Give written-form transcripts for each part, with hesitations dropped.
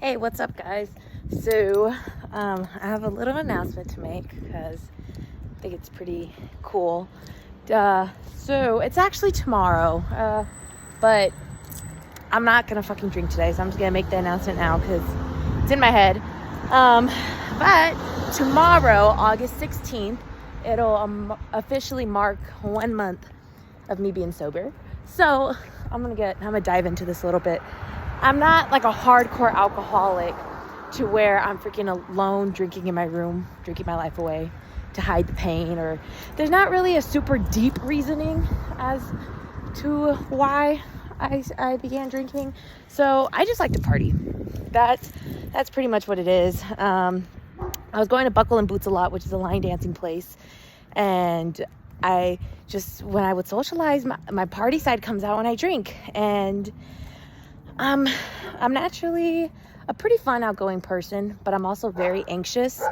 Hey, what's up, guys? So, I have a little announcement to make because I think it's pretty cool. So, it's actually tomorrow, but I'm not gonna fucking drink today, so I'm just gonna make the announcement now because it's in my head. But tomorrow, August 16th, it'll officially mark 1 month of me being sober. So, I'm gonna dive into this a little bit. I'm not like a hardcore alcoholic to where I'm freaking alone drinking in my room, drinking my life away to hide the pain, or there's not really a super deep reasoning as to why I began drinking. So I just like to party. That's pretty much what it is. I was going to Buckle and Boots a lot, which is a line dancing place, and when I would socialize, my party side comes out when I drink. And I'm naturally a pretty fun, outgoing person, but I'm also very anxious,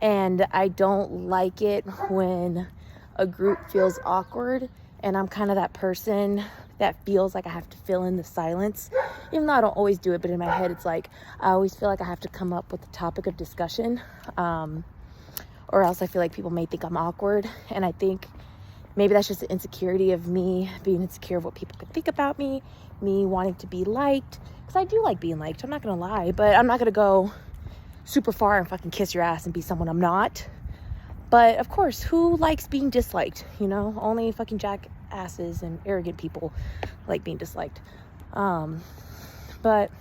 and I don't like it when a group feels awkward, and I'm kind of that person that feels like I have to fill in the silence, even though I don't always do it, but in my head it's like I always feel like I have to come up with a topic of discussion, or else I feel like people may think I'm awkward, and I think maybe that's just the insecurity of me being insecure of what people could think about me wanting to be liked, because I do like being liked, I'm not gonna lie, but I'm not gonna go super far and fucking kiss your ass and be someone I'm not. But of course, who likes being disliked? Only fucking jackasses and arrogant people like being disliked. But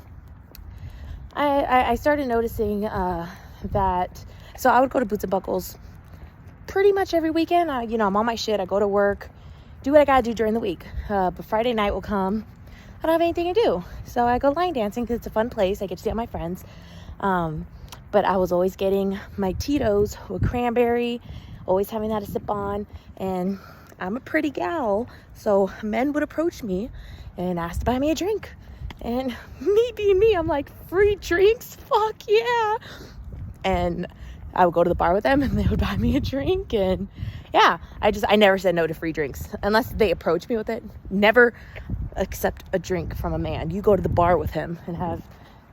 I started noticing that, so I would go to Boots and Buckles pretty much every weekend. I'm on my shit, I go to work, do what I gotta do during the week, but Friday night will come, I don't have anything to do, so I go line dancing because it's a fun place. I get to see all my friends, but I was always getting my Tito's with cranberry, always having that to sip on, and I'm a pretty gal, so men would approach me and ask to buy me a drink, and me being me, I'm like, free drinks, fuck yeah. And I would go to the bar with them and they would buy me a drink, and yeah, I never said no to free drinks unless they approach me with it. Never accept a drink from a man. You go to the bar with him and have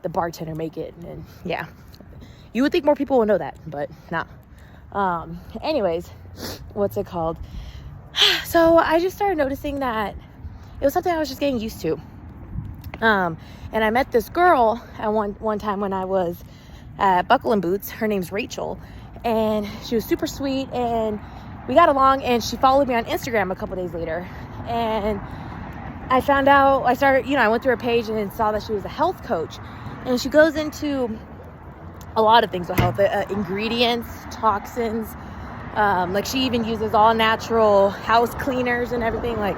the bartender make it, and yeah, you would think more people would know that, but nah. Anyways, what's it called? So I just started noticing that it was something I was just getting used to. And I met this girl at one time when I was at Buckle and Boots. Her name's Rachel, and she was super sweet, and we got along, and she followed me on Instagram a couple days later, and I went through her page and saw that she was a health coach, and she goes into a lot of things with health, ingredients, toxins, like she even uses all natural house cleaners and everything. Like,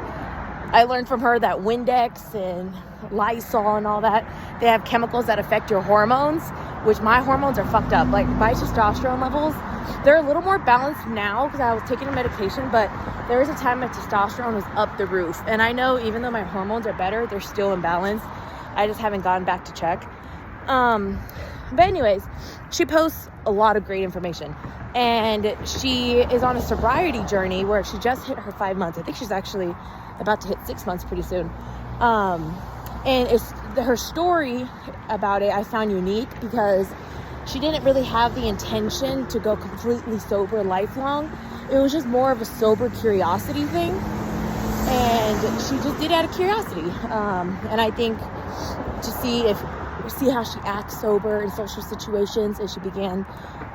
I learned from her that Windex and Lysol and all that, they have chemicals that affect your hormones, which my hormones are fucked up. Like, my testosterone levels, they're a little more balanced now because I was taking a medication, but there was a time my testosterone was up the roof. And I know even though my hormones are better, they're still imbalanced. I just haven't gone back to check. But anyways, she posts a lot of great information, and she is on a sobriety journey where she just hit her 5 months. I think she's actually about to hit 6 months pretty soon. And it's her story about it I found unique because she didn't really have the intention to go completely sober lifelong. It was just more of a sober curiosity thing, and she just did it out of curiosity. And I think to see how she acts sober in social situations, and she began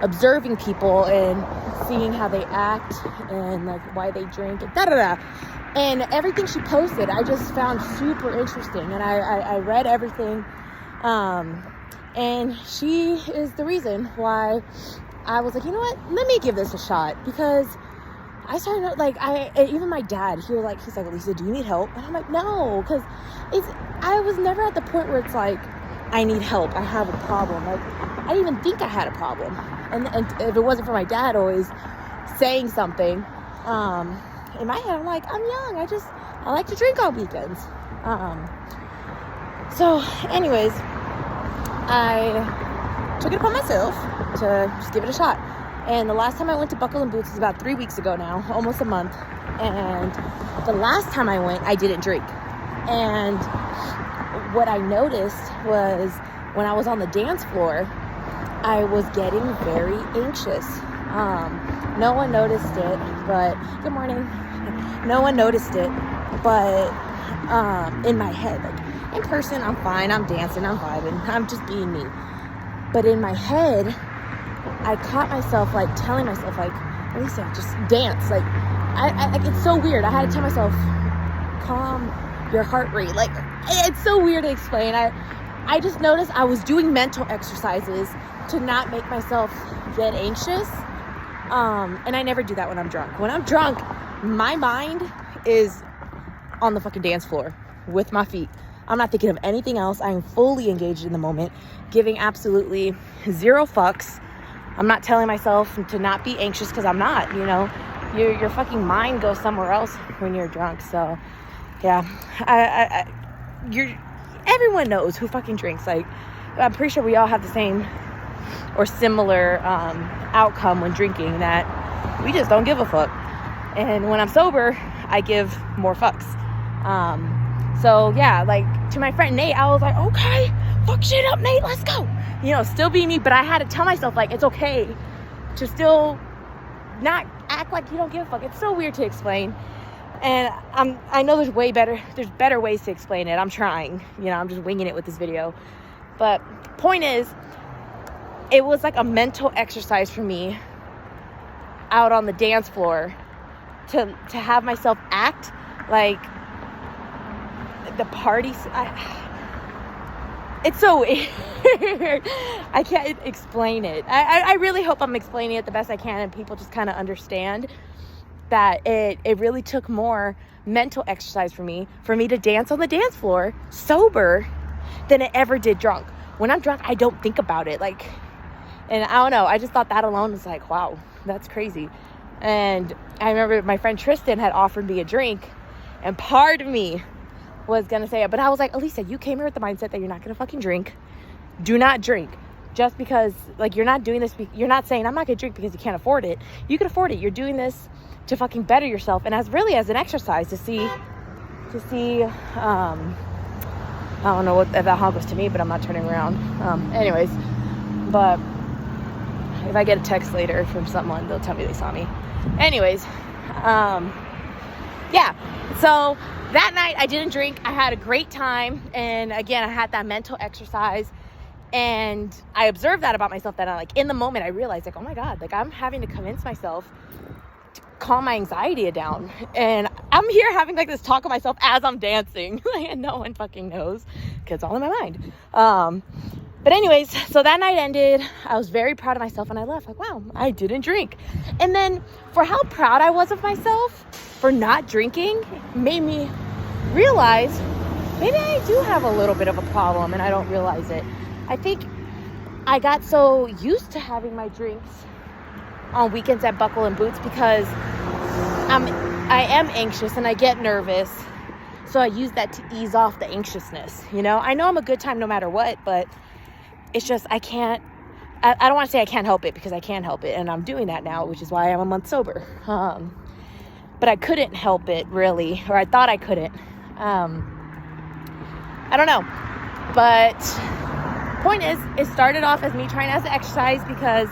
observing people and seeing how they act and like why they drink and and everything she posted I just found super interesting, and I read everything, and she is the reason why I was like, you know what, let me give this a shot, because I started, like, even my dad, he's like, Lisa, do you need help? And I'm like, no, because I was never at the point where it's like, I need help, I have a problem. Like, I didn't even think I had a problem. And if it wasn't for my dad always saying something, in my head, I'm like, I'm young, I like to drink on weekends. So anyways, I took it upon myself to just give it a shot. And the last time I went to Buckle and Boots was about 3 weeks ago now, almost a month. And the last time I went, I didn't drink. And what I noticed was when I was on the dance floor, I was getting very anxious. No one noticed it, but good morning. No one noticed it, but in my head, like in person, I'm fine. I'm dancing, I'm vibing, I'm just being me. But in my head, I caught myself like telling myself like, Lisa, just dance. Like, I it's so weird. I had to tell myself, calm your heart rate. Like, it's so weird to explain. I just noticed I was doing mental exercises to not make myself get anxious. And I never do that when I'm drunk. When I'm drunk, my mind is on the fucking dance floor with my feet. I'm not thinking of anything else. I am fully engaged in the moment, giving absolutely zero fucks. I'm not telling myself to not be anxious because I'm not, you know. Your fucking mind goes somewhere else when you're drunk. So, yeah, everyone knows who fucking drinks. Like, I'm pretty sure we all have the same or similar outcome when drinking, that we just don't give a fuck. And when I'm sober, I give more fucks. So yeah, like to my friend Nate, I was like, okay, fuck shit up, Nate, let's go. You know, still be me, but I had to tell myself like it's okay to still not act like you don't give a fuck. It's so weird to explain. And I know there's better ways to explain it. I'm trying, you know, I'm just winging it with this video. But point is, it was like a mental exercise for me out on the dance floor to have myself act like the party. It's so weird. I can't explain it. I really hope I'm explaining it the best I can and people just kind of understand that it really took more mental exercise for me to dance on the dance floor sober than it ever did drunk. When I'm drunk, I don't think about it. Like, and I don't know, I just thought that alone was like, wow, that's crazy. And I remember my friend Tristan had offered me a drink, and part of me was gonna say it, but I was like, Elisa, you came here with the mindset that you're not gonna fucking drink. Do not drink. Just because, like, you're not doing this, you're not saying I'm not gonna drink because you can't afford it. You can afford it. You're doing this to fucking better yourself, and as an exercise to see I don't know what that honk was to me, but I'm not turning around. Anyways, but if I get a text later from someone, they'll tell me they saw me. Anyways, yeah, so that night I didn't drink. I had a great time, and again, I had that mental exercise, and I observed that about myself, that I, like, in the moment I realized, like, oh my God, like, I'm having to convince myself to calm my anxiety down, and I'm here having like this talk of myself as I'm dancing, and no one fucking knows because it's all in my mind. But anyways, so that night ended. I was very proud of myself, and I left like, wow, I didn't drink. And then for how proud I was of myself for not drinking, made me realize maybe I do have a little bit of a problem and I don't realize it. I think I got so used to having my drinks on weekends at Buckle and Boots because I am anxious and I get nervous. So I use that to ease off the anxiousness, you know? I know I'm a good time no matter what, but it's just I don't want to say I can't help it, because I can help it, and I'm doing that now, which is why I'm a month sober. But I couldn't help it, really, or I thought I couldn't. I don't know. But point is, it started off as me trying as an exercise because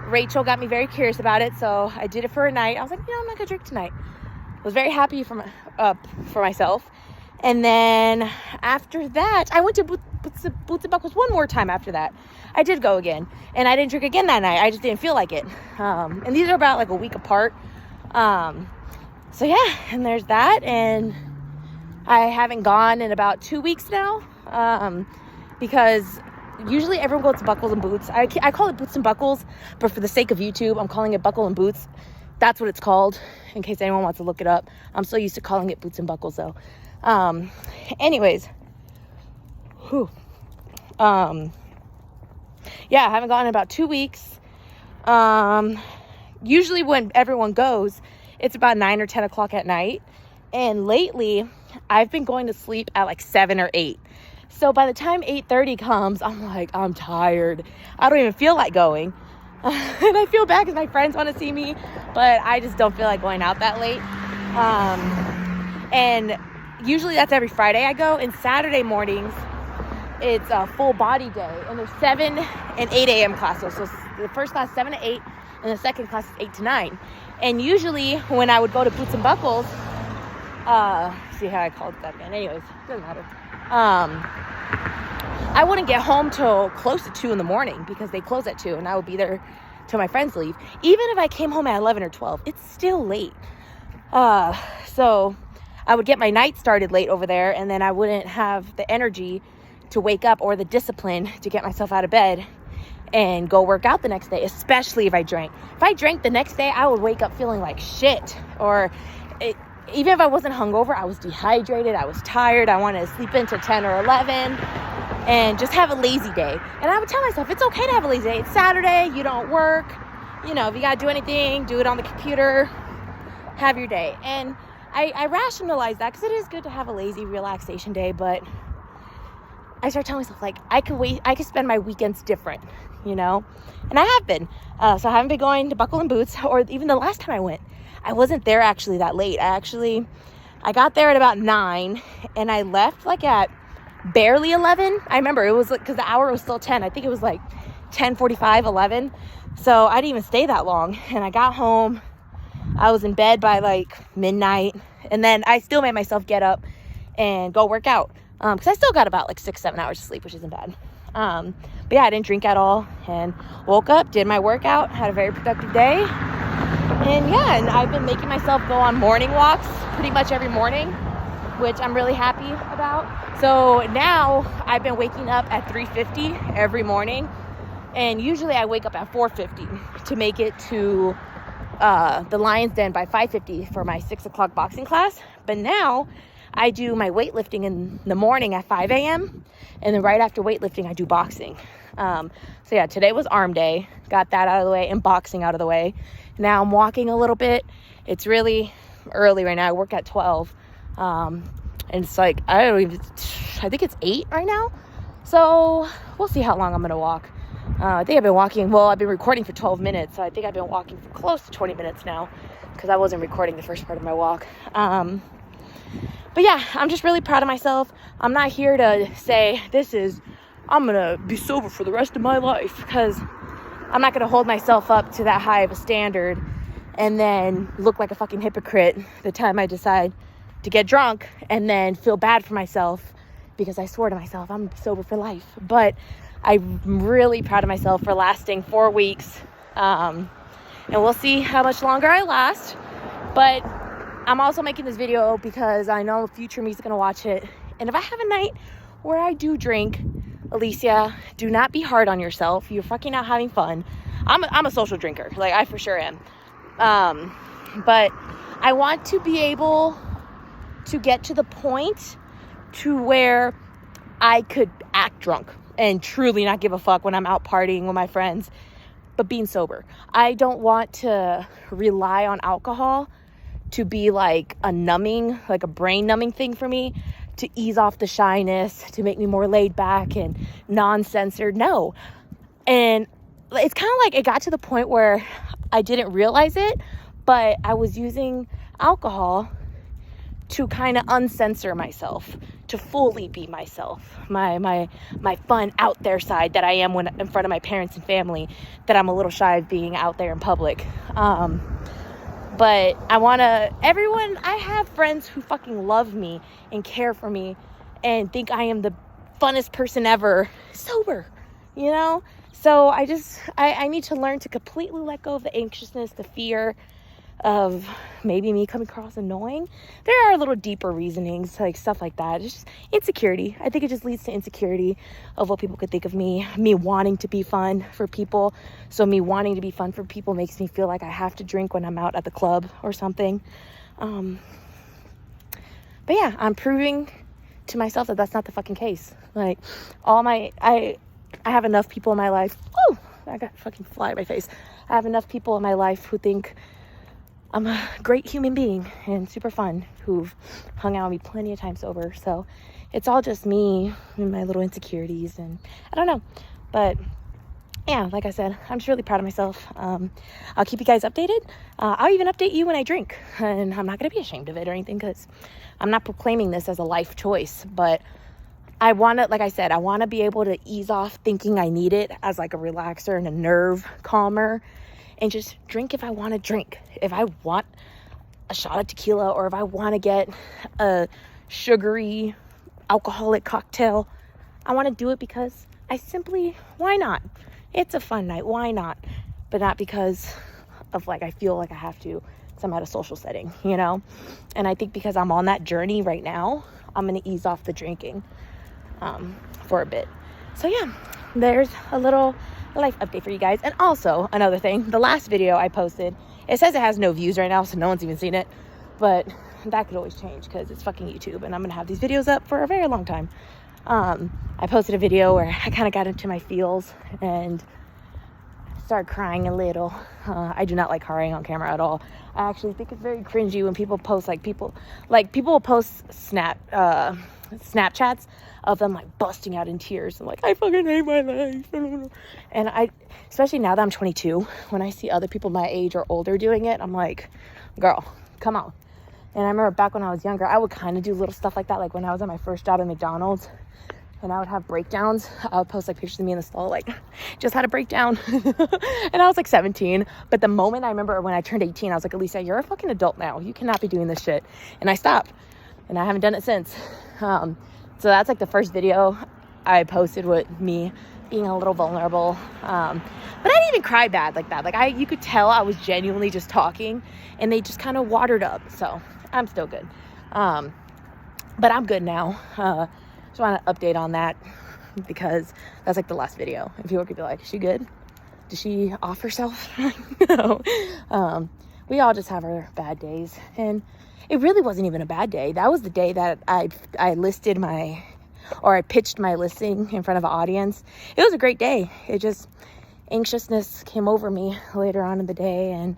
Rachel got me very curious about it, so I did it for a night. I was like, I'm not gonna drink tonight. I was very happy for myself. And then after that, I went to Boots and Buckles one more time after that. I did go again, and I didn't drink again that night. I just didn't feel like it. And these are about like a week apart. So yeah, and there's that. And I haven't gone in about 2 weeks now, because usually everyone goes to Buckles and Boots. I call it Boots and Buckles, but for the sake of YouTube, I'm calling it Buckle and Boots. That's what it's called, in case anyone wants to look it up. I'm so used to calling it Boots and Buckles, though. Anyways, yeah, I haven't gone in about 2 weeks. Usually when everyone goes, it's about 9 or 10 o'clock at night. And lately, I've been going to sleep at like 7 or 8. So by the time 8:30 comes, I'm like, I'm tired. I don't even feel like going. And I feel bad because my friends want to see me, but I just don't feel like going out that late. And usually that's every Friday I go. And Saturday mornings, it's a full body day, and there's 7 and 8 a.m. classes. So the first class 7 to 8, and the second class is 8 to 9. And usually when I would go to Boots and Buckles, see how I called that again. Anyways, doesn't matter. I wouldn't get home till close to 2 in the morning because they close at 2, and I would be there till my friends leave. Even if I came home at 11 or 12, it's still late. So I would get my night started late over there, and then I wouldn't have the energy to wake up or the discipline to get myself out of bed and go work out the next day, especially if I drank. If I drank the next day, I would wake up feeling like shit. Even if I wasn't hungover, I was dehydrated, I was tired, I wanted to sleep into 10 or 11 and just have a lazy day. And I would tell myself, it's okay to have a lazy day. It's Saturday, you don't work. You know, if you got to do anything, do it on the computer, have your day. And I rationalize that because it is good to have a lazy relaxation day, but I start telling myself, like, I could spend my weekends different, you know? And I have been. So I haven't been going to Buckle and Boots, or even the last time I went. I wasn't there actually that late. I got there at about 9, and I left like at barely 11. I remember it was like, because the hour was still 10. I think it was like 10:45, 11. So I didn't even stay that long. And I got home. I was in bed by like midnight. And then I still made myself get up and go work out. Because I still got about like 6-7 hours of sleep, which isn't bad. But yeah, I didn't drink at all. And woke up, did my workout, had a very productive day. And yeah, and I've been making myself go on morning walks pretty much every morning, which I'm really happy about. So now I've been waking up at 3:50 every morning. And usually I wake up at 4:50 to make it to the Lion's Den by 5:50 for my 6 o'clock boxing class. But now I do my weightlifting in the morning at 5 a.m. And then right after weightlifting, I do boxing. So yeah, today was arm day. Got that out of the way and boxing out of the way. Now I'm walking a little bit. It's really early right now. I work at 12. And it's like, I think it's 8 right now. So we'll see how long I'm going to walk. I think I've been recording for 12 minutes. So I think I've been walking for close to 20 minutes now because I wasn't recording the first part of my walk. But yeah, I'm just really proud of myself. I'm not here to say I'm going to be sober for the rest of my life, because I'm not going to hold myself up to that high of a standard and then look like a fucking hypocrite the time I decide to get drunk and then feel bad for myself because I swore to myself I'm sober for life. But I'm really proud of myself for lasting 4 weeks. And we'll see how much longer I last. But I'm also making this video because I know future me's going to watch it. And if I have a night where I do drink, Alicia, do not be hard on yourself. You're fucking out having fun. I'm a social drinker. Like, I for sure am. But I want to be able to get to the point to where I could act drunk and truly not give a fuck when I'm out partying with my friends, but being sober. I don't want to rely on alcohol to be like a brain numbing thing for me, to ease off the shyness, to make me more laid back and non-censored. No. And it's kind of like it got to the point where I didn't realize it, but I was using alcohol to kind of uncensor myself, to fully be myself, my fun out there side that I am when in front of my parents and family, that I'm a little shy of being out there in public. But I have friends who fucking love me and care for me and think I am the funnest person ever sober, you know? So I need to learn to completely let go of the anxiousness, the fear of maybe me coming across annoying. There are little deeper reasonings, like stuff like that. It's just insecurity. I think it just leads to insecurity of what people could think of me wanting to be fun for people. So me wanting to be fun for people makes me feel like I have to drink when I'm out at the club or something. But yeah, I'm proving to myself that that's not the fucking case. Like, I have enough people in my life. Oh, I got fucking fly in my face. I have enough people in my life who think I'm a great human being and super fun, who've hung out with me plenty of times sober. So it's all just me and my little insecurities, and I don't know. But yeah, like I said, I'm just really proud of myself. I'll keep you guys updated. I'll even update you when I drink, and I'm not going to be ashamed of it or anything, because I'm not proclaiming this as a life choice, but I want to, like I said, I want to be able to ease off thinking I need it as like a relaxer and a nerve calmer, and just drink if I want to drink. If I want a shot of tequila, or if I want to get a sugary alcoholic cocktail, I want to do it because why not? It's a fun night, why not? But not because of like, I feel like I have to, because I'm at a social setting, you know? And I think because I'm on that journey right now, I'm going to ease off the drinking for a bit. So yeah, there's a little life update for you guys. And also another thing, the last video I posted, it says it has no views right now, so no one's even seen it, but that could always change because it's fucking YouTube and I'm gonna have these videos up for a very long time. I posted a video where I kind of got into my feels and started crying a little. I do not like crying on camera at all. I actually think it's very cringy when people post people will post Snapchats of them like busting out in tears and like, I fucking hate my life. And especially now that I'm 22, when I see other people my age or older doing it, I'm like, girl, come on. And I remember back when I was younger, I would kind of do little stuff like that. Like when I was at my first job at McDonald's and I would have breakdowns, I would post like pictures of me in the stall, like just had a breakdown. And I was like 17. But the moment I remember when I turned 18, I was like, Alicia, you're a fucking adult now. You cannot be doing this shit. And I stopped and I haven't done it since. So that's like the first video I posted with me being a little vulnerable. But I didn't even cry bad like that. Like you could tell I was genuinely just talking and they just kind of watered up. So I'm still good. But I'm good now. Just want to update on that because that's like the last video. And people could be like, is she good? Did she off herself? No. We all just have our bad days. And it really wasn't even a bad day. That was the day that I pitched my listing in front of an audience. It was a great day. It just, anxiousness came over me later on in the day and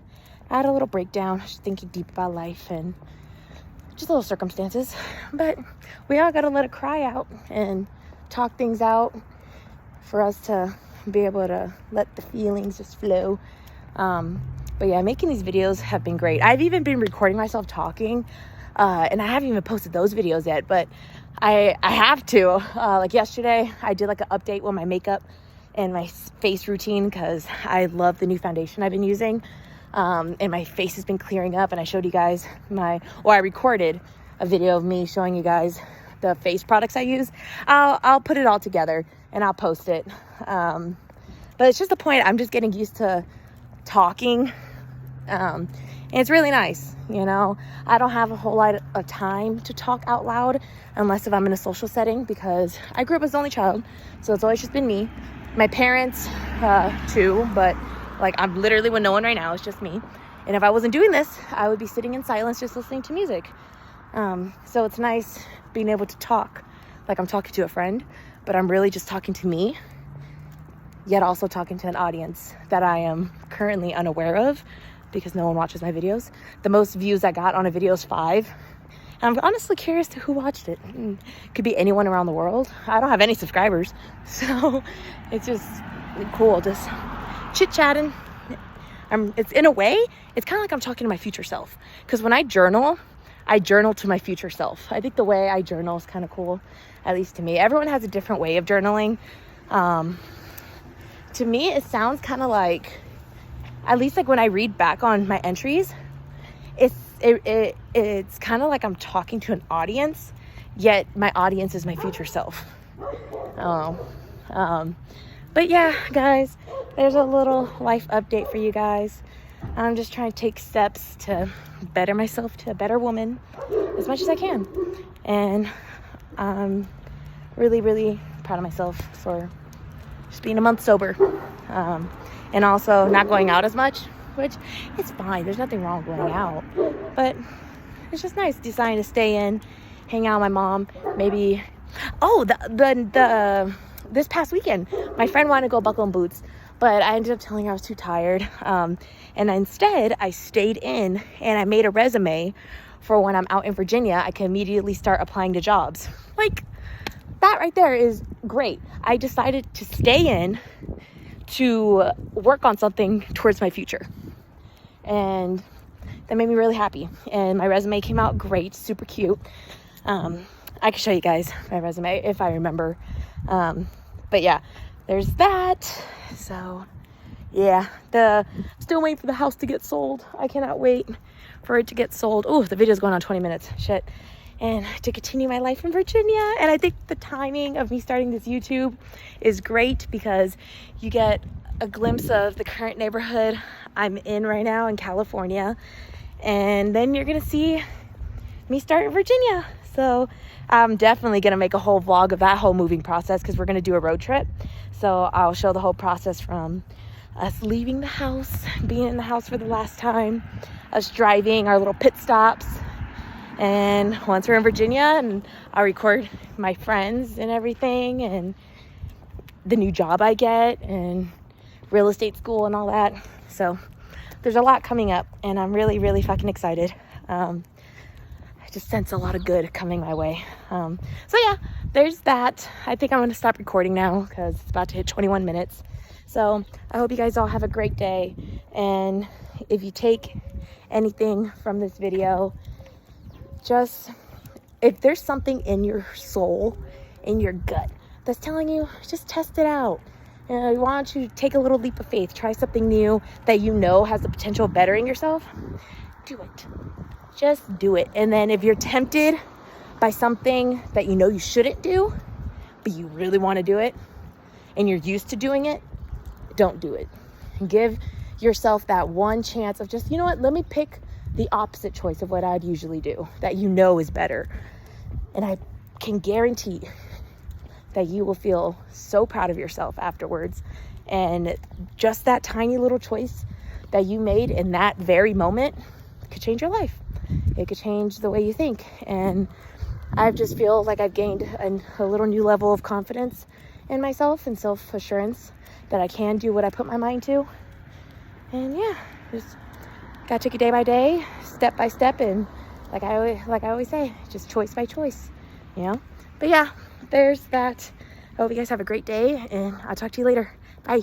I had a little breakdown, just thinking deep about life and just little circumstances. But we all got to let it cry out and talk things out for us to be able to let the feelings just flow. But yeah, making these videos have been great. I've even been recording myself talking, and I haven't even posted those videos yet, but I have to. Like yesterday, I did like an update with my makeup and my face routine because I love the new foundation I've been using. And my face has been clearing up, and I showed you guys I recorded a video of me showing you guys the face products I use. I'll put it all together and I'll post it. But it's just the point. I'm just getting used to talking. And it's really nice, you know. I don't have a whole lot of time to talk out loud unless if I'm in a social setting because I grew up as the only child, so it's always just been me. My parents too, but like I'm literally with no one right now. It's just me. And if I wasn't doing this, I would be sitting in silence just listening to music. So it's nice being able to talk like I'm talking to a friend, but I'm really just talking to me, yet also talking to an audience that I am currently unaware of because no one watches my videos. The most views I got on a video is 5. And I'm honestly curious to who watched it. It could be anyone around the world. I don't have any subscribers. So it's just cool, just chit-chatting. It's in a way, it's kind of like I'm talking to my future self. Because when I journal to my future self. I think the way I journal is kind of cool, at least to me. Everyone has a different way of journaling. To me, it sounds kind of like, at least like when I read back on my entries, it's kind of like I'm talking to an audience, yet my audience is my future self. But yeah, guys, there's a little life update for you guys. I'm just trying to take steps to better myself, to a better woman as much as I can. And I'm really, really proud of myself for just being a month sober. And also not going out as much, which it's fine. There's nothing wrong with going out. But it's just nice deciding to stay in, hang out with my mom. Maybe, this past weekend, my friend wanted to go buckle in boots, but I ended up telling her I was too tired. And instead, I stayed in and I made a resume for when I'm out in Virginia, I can immediately start applying to jobs. Like, that right there is great. I decided to stay in to work on something towards my future. And that made me really happy. And my resume came out great, super cute. I can show you guys my resume if I remember. But yeah, there's that. So yeah, still waiting for the house to get sold. I cannot wait for it to get sold. Oh, the video's going on 20 minutes. Shit. And to continue my life in Virginia. And I think the timing of me starting this YouTube is great because you get a glimpse of the current neighborhood I'm in right now in California. And then you're going to see me start in Virginia. So I'm definitely going to make a whole vlog of that whole moving process because we're going to do a road trip. So I'll show the whole process from us leaving the house, being in the house for the last time, us driving our little pit stops. And once we're in Virginia, and I'll record my friends and everything and the new job I get and real estate school and all that. So there's a lot coming up and I'm really, really fucking excited. I just sense a lot of good coming my way. So yeah, there's that. I think I'm going to stop recording now because it's about to hit 21 minutes. So I hope you guys all have a great day. And if you take anything from this video, just if there's something in your soul, in your gut that's telling you, just test it out. Why don't you take a little leap of faith, try something new that you know has the potential of bettering yourself? Do it. Just do it. And then if you're tempted by something that you know you shouldn't do, but you really want to do it and you're used to doing it, don't do it. Give yourself that one chance of just, you know what, let me pick the opposite choice of what I'd usually do that you know is better. And I can guarantee that you will feel so proud of yourself afterwards. And just that tiny little choice that you made in that very moment could change your life. It could change the way you think. And I just feel like I've gained a little new level of confidence in myself and self-assurance that I can do what I put my mind to. And yeah, just gotta take it day by day, step by step, and like I always say, just choice by choice, you know? But yeah, there's that. I hope you guys have a great day, and I'll talk to you later. Bye.